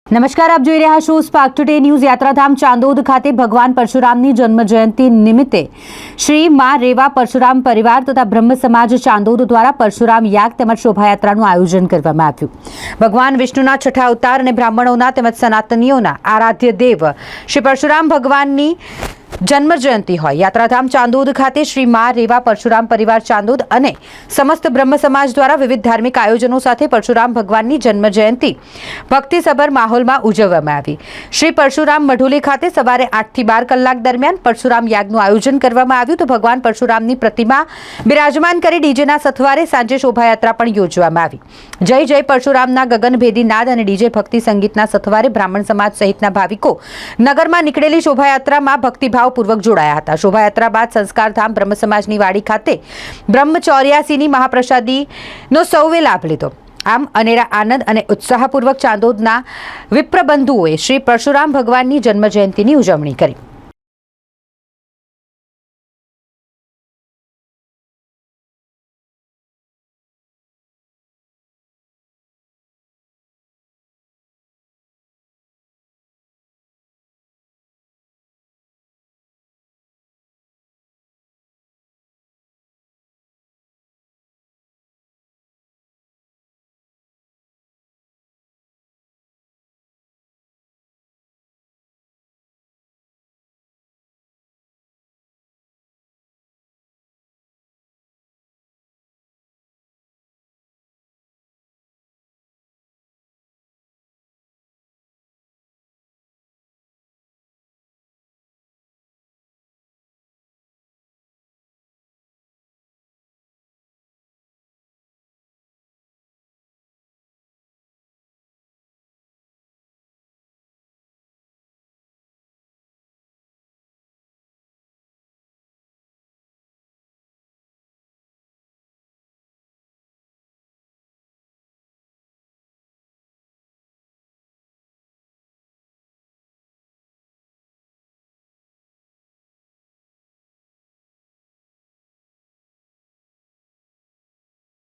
નમસ્કાર, આપ જોઈ રહ્યા છો સ્પાર્ક ટુડે ન્યૂઝ। યાત્રાધામ ચાંદોદ ખાતે ભગવાન પરશુરામની જન્મ જયંતિ નિમિત્તે શ્રી માં રેવા પરશુરામ પરિવાર તથા બ્રહ્મ સમાજ ચાંદોદ દ્વારા પરશુરામ યાગ તેમજ શોભાયાત્રાનું આયોજન કરવામાં આવ્યું। ભગવાન વિષ્ણુના છઠ્ઠા અવતાર અને બ્રાહ્મણોના તેમજ સનાતનીઓના આરાધ્ય દેવ શ્રી પરશુરામ ભગવાનની જન્મ જયંતિ હોય યાત્રાધામ ચાંદોદ ખાતે શ્રી માં રેવા પરશુરામ પરિવાર ચાંદોદ અને સમસ્ત બ્રહ્મ સમાજ દ્વારા વિવિધ ધાર્મિક આયોજનો સાથે પરશુરામ ભગવાનની જન્મ જયંતિ ભક્તિસભર માહોલમાં ઉજવવામાં આવી। શ્રી પરશુરામ મઢુલી ખાતે સવારે 8 થી 12 કલાક દરમિયાન પરશુરામ યાગનું આયોજન કરવામાં આવ્યું તો ભગવાન પરશુરામની પ્રતિમા બિરાજમાન કરી ડીજેના સથવારે સાંજે શોભાયાત્રા પણ યોજવામાં આવી। જય જય પરશુરામના ગગનભેદી નાદ અને ડીજે ભક્તિ સંગીતના સથવારે બ્રાહ્મણ સમાજ સહિતના ભાવિકો નગરમાં નીકળેલી શોભાયાત્રામાં ભક્તિભાવ પૂર્વક જોડાયા હતા। શોભાયાત્રા બાદ સંસ્કારધામ બ્રહ્મ સમાજની વાડી ખાતે બ્રહ્મ 84ની મહાપ્રસાદીનો સૌએ લાભ લીધો। આમ અનેરા આનંદ અને ઉત્સાહપૂર્વક ચાંદોદના વિપ્રબંધુઓએ શ્રી પરશુરામ ભગવાનની જન્મ જયંતિની ઉજવણી કરી।